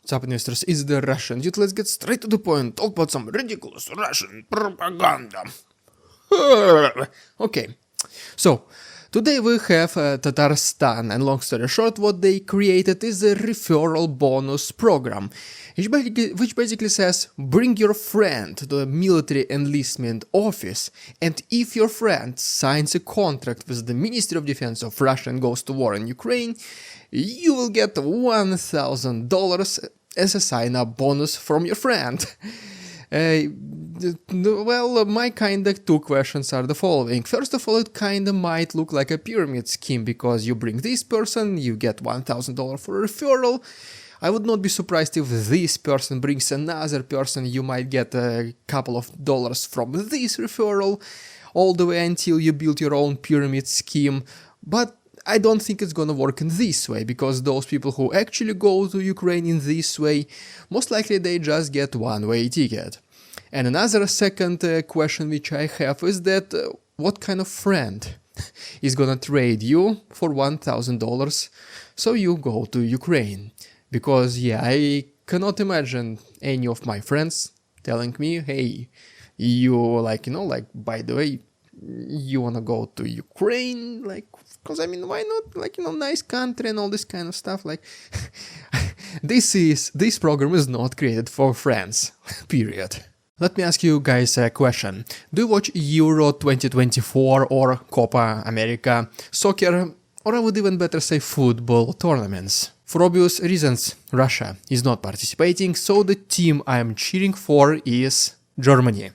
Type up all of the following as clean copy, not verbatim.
What's up, investors? It's the Russian dude. Let's get straight to the point. Talk about some ridiculous Russian propaganda. Okay, so today we have Tatarstan, and long story short, what they created is a referral bonus program, which basically says bring your friend to the military enlistment office, and if your friend signs a contract with the Ministry of Defense of Russia and goes to war in Ukraine, you will get $1,000 as a sign-up bonus from your friend. Well, my kinda two questions are the following. First of all, it kinda might look like a pyramid scheme, because you bring this person, you get $1,000 for a referral. I would not be surprised if this person brings another person, you might get a couple of dollars from this referral, all the way until you build your own pyramid scheme. But I don't think it's gonna work in this way, because those people who actually go to Ukraine in this way, most likely they just get one-way ticket. And another second question which I have is that what kind of friend is gonna trade you for $1,000 so you go to Ukraine? Because yeah, I cannot imagine any of my friends telling me, hey, you by the way, you wanna go to Ukraine, because I mean, why not, nice country and all this kind of stuff, this program is not created for friends, period. Let me ask you guys a question. Do you watch Euro 2024 or Copa America, soccer, or I would even better say football tournaments? For obvious reasons, Russia is not participating, so the team I am cheering for is Germany.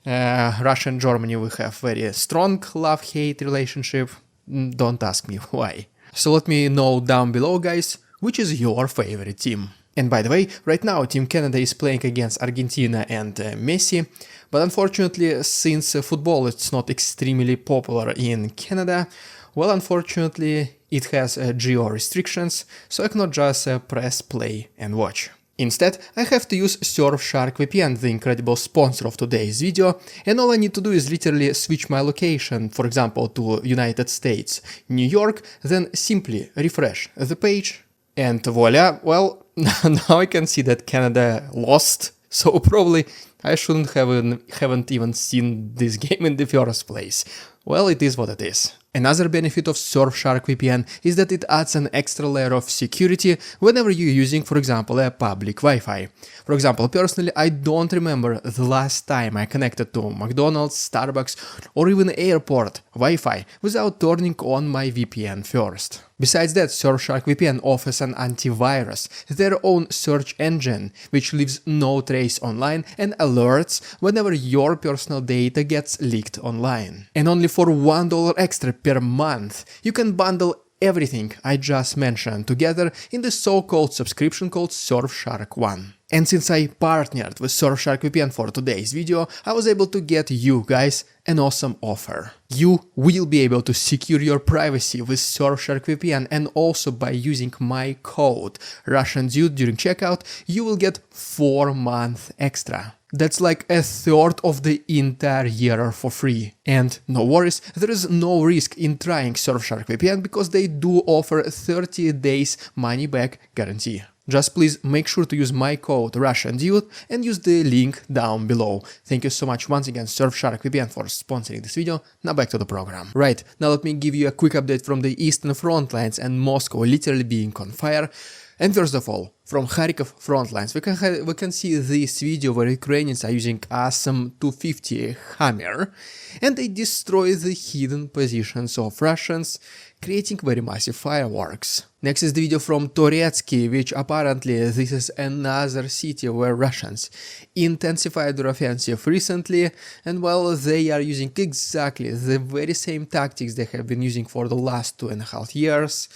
Russia and Germany, we have very strong love-hate relationship. Don't ask me why. So let me know down below, guys, which is your favorite team. And by the way, right now Team Canada is playing against Argentina and Messi, but unfortunately, since football is not extremely popular in Canada, well, unfortunately, it has geo restrictions, so I cannot just press play and watch. Instead, I have to use Surfshark VPN, the incredible sponsor of today's video, and all I need to do is literally switch my location, for example to United States, New York, then simply refresh the page, and voila, well, now I can see that Canada lost, so probably I haven't even seen this game in the first place. Well, it is what it is. Another benefit of Surfshark VPN is that it adds an extra layer of security whenever you're using, for example, a public Wi-Fi. For example, personally, I don't remember the last time I connected to McDonald's, Starbucks, or even airport Wi-Fi without turning on my VPN first. Besides that, Surfshark VPN offers an antivirus, their own search engine, which leaves no trace online and alerts whenever your personal data gets leaked online. And only for $1 extra per month, you can bundle everything I just mentioned together in the so-called subscription called Surfshark One. And since I partnered with Surfshark VPN for today's video, I was able to get you guys an awesome offer. You will be able to secure your privacy with Surfshark VPN, and also by using my code RussianDude during checkout, you will get 4 months extra. That's like a third of the entire year for free. And no worries, there is no risk in trying Surfshark VPN, because they do offer 30 days money-back guarantee. Just please make sure to use my code RussianDude and use the link down below. Thank you so much once again, Surfshark VPN, for sponsoring this video. Now back to the program. Right, now let me give you a quick update from the eastern front lines and Moscow literally being on fire. And first of all, from Kharkiv front lines, we can see this video where Ukrainians are using awesome 250 Hammer, and they destroy the hidden positions of Russians, creating very massive fireworks. Next is the video from Toretsky, which apparently this is another city where Russians intensified their offensive recently, and well, they are using exactly the very same tactics they have been using for the last 2.5 years,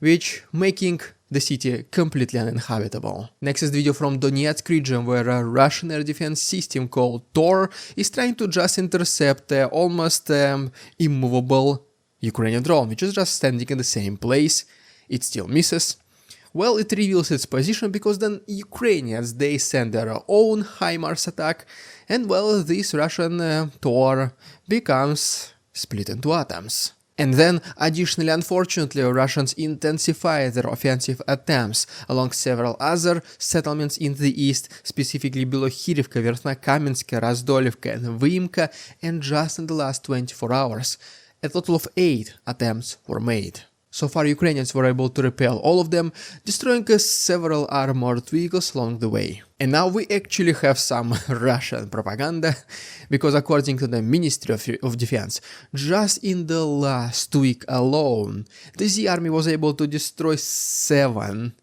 which making the city completely uninhabitable. Next is the video from Donetsk region, where a Russian air defense system called Tor is trying to just intercept almost immovable Ukrainian drone, which is just standing in the same place. It still misses. Well, it reveals its position, because then Ukrainians, they send their own HIMARS attack, and well, this Russian Tor becomes split into atoms. And then, additionally, unfortunately, Russians intensified their offensive attempts along several other settlements in the east, specifically Belohirivka, Verkhnokamensk, Razdolivka and Vyimka, and just in the last 24 hours, a total of 8 attempts were made. So far, Ukrainians were able to repel all of them, destroying several armored vehicles along the way. And now we actually have some Russian propaganda, because according to the Ministry of Defense, just in the last week alone, the Z army was able to destroy 7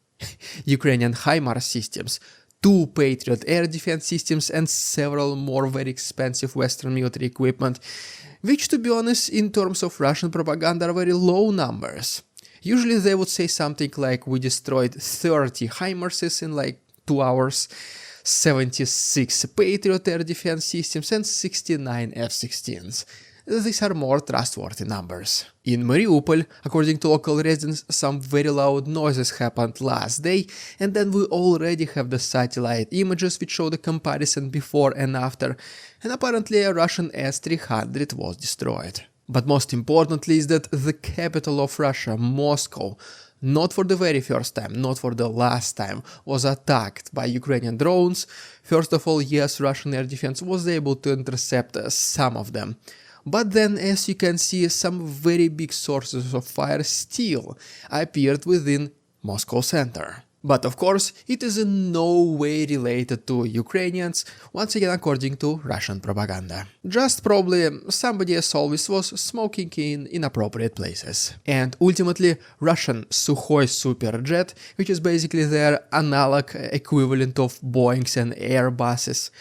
Ukrainian HIMARS systems, 2 Patriot air defense systems, and several more very expensive Western military equipment, which, to be honest, in terms of Russian propaganda are very low numbers. Usually they would say something like, we destroyed 30 HIMARSes in like 2 hours, 76 Patriot air defense systems and 69 F-16s. These are more trustworthy numbers. In Mariupol, according to local residents, some very loud noises happened last day, and then we already have the satellite images which show the comparison before and after, and apparently a Russian S-300 was destroyed. But most importantly is that the capital of Russia, Moscow, not for the very first time, not for the last time, was attacked by Ukrainian drones. First of all, yes, Russian air defense was able to intercept some of them. But then, as you can see, some very big sources of fire still appeared within Moscow center. But of course, it is in no way related to Ukrainians, once again according to Russian propaganda. Just probably somebody as always was smoking in inappropriate places. And ultimately, Russian Sukhoi Superjet, which is basically their analog equivalent of Boeings and Airbuses,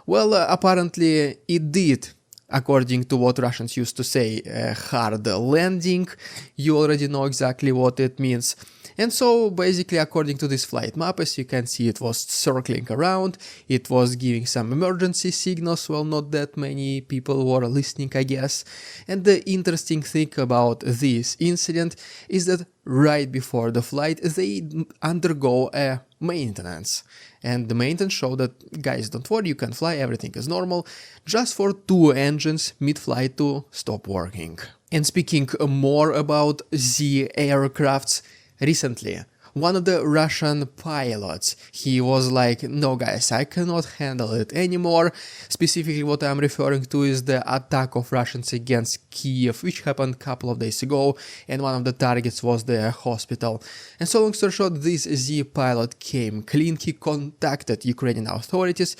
well, apparently it did, according to what Russians used to say, a hard landing. You already know exactly what it means. And so basically, according to this flight map, as you can see, it was circling around, it was giving some emergency signals, well, not that many people were listening, I guess. And the interesting thing about this incident is that right before the flight, they undergo a maintenance. And the maintenance showed that, guys, don't worry, you can fly, everything is normal, just for 2 engines mid-flight to stop working. And speaking more about the aircrafts, recently, one of the Russian pilots, he was like, no guys, I cannot handle it anymore. Specifically what I'm referring to is the attack of Russians against Kiev, which happened a couple of days ago, and one of the targets was the hospital. And so long story short, this Z pilot came clean, he contacted Ukrainian authorities,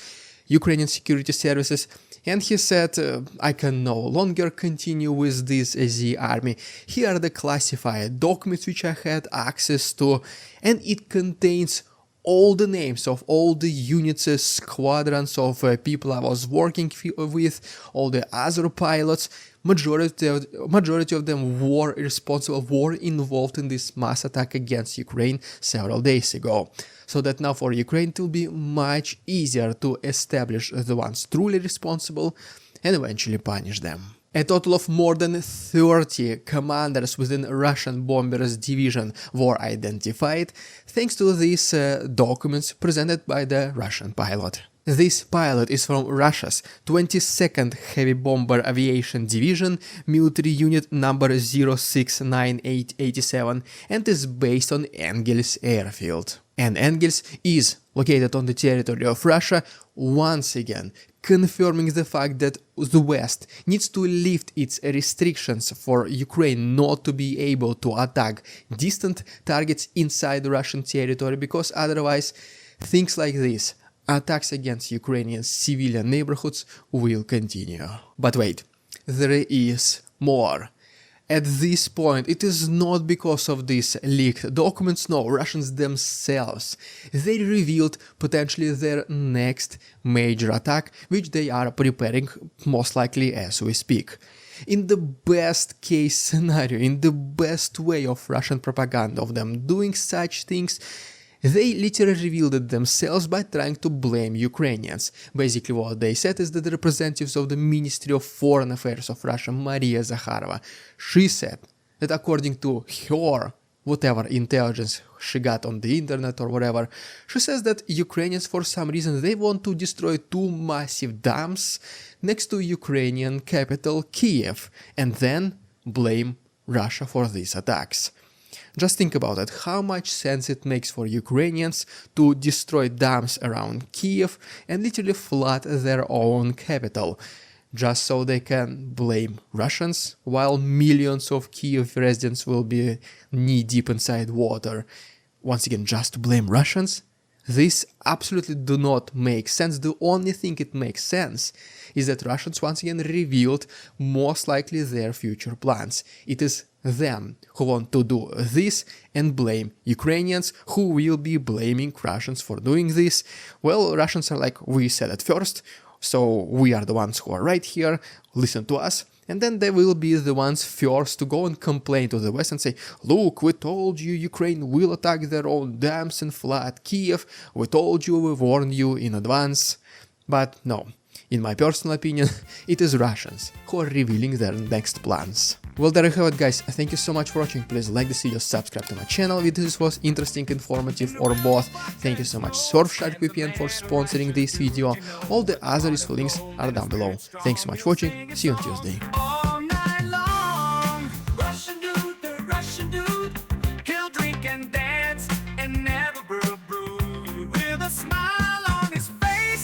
Ukrainian security services, and he said, I can no longer continue with this Z army. Here are the classified documents which I had access to, and it contains all the names of all the units, squadrons of people I was working with, all the other pilots. Majority of them were involved in this mass attack against Ukraine several days ago. So that now for Ukraine it will be much easier to establish the ones truly responsible and eventually punish them. A total of more than 30 commanders within Russian bombers division were identified thanks to these documents presented by the Russian pilot. This pilot is from Russia's 22nd Heavy Bomber Aviation Division, military unit number 069887, and is based on Engels airfield. And Engels is located on the territory of Russia, once again confirming the fact that the West needs to lift its restrictions for Ukraine not to be able to attack distant targets inside Russian territory, because otherwise things like this, attacks against Ukrainian civilian neighborhoods, will continue. But wait, there is more. At this point, it is not because of these leaked documents, no, Russians themselves. They revealed potentially their next major attack, which they are preparing most likely as we speak. In the best case scenario, in the best way of Russian propaganda of them doing such things, they literally revealed it themselves by trying to blame Ukrainians. Basically what they said is that the representatives of the Ministry of Foreign Affairs of Russia, Maria Zakharova, she said that according to her, whatever intelligence she got on the internet or whatever, she says that Ukrainians for some reason they want to destroy 2 massive dams next to Ukrainian capital Kiev and then blame Russia for these attacks. Just think about it, how much sense it makes for Ukrainians to destroy dams around Kiev and literally flood their own capital, just so they can blame Russians, while millions of Kiev residents will be knee-deep inside water. Once again, just to blame Russians? This absolutely do not make sense. The only thing it makes sense is that Russians once again revealed most likely their future plans. It is them who want to do this and blame Ukrainians, who will be blaming Russians for doing this. Well, Russians are like, we said it first, so we are the ones who are right here, listen to us. And then they will be the ones first to go and complain to the West and say, look, we told you Ukraine will attack their own dams and flood Kiev, we told you, we warned you in advance. But no, in my personal opinion, it is Russians who are revealing their next plans. Well, there you have it, guys. Thank you so much for watching. Please like this video, subscribe to my channel if this was interesting, informative, or both. Thank you so much Surfshark VPN for sponsoring this video. All the other useful links are down below. Thanks so much for watching. See you on Tuesday. All night long, Russian dude, the Russian dude, he'll drink and dance and never break.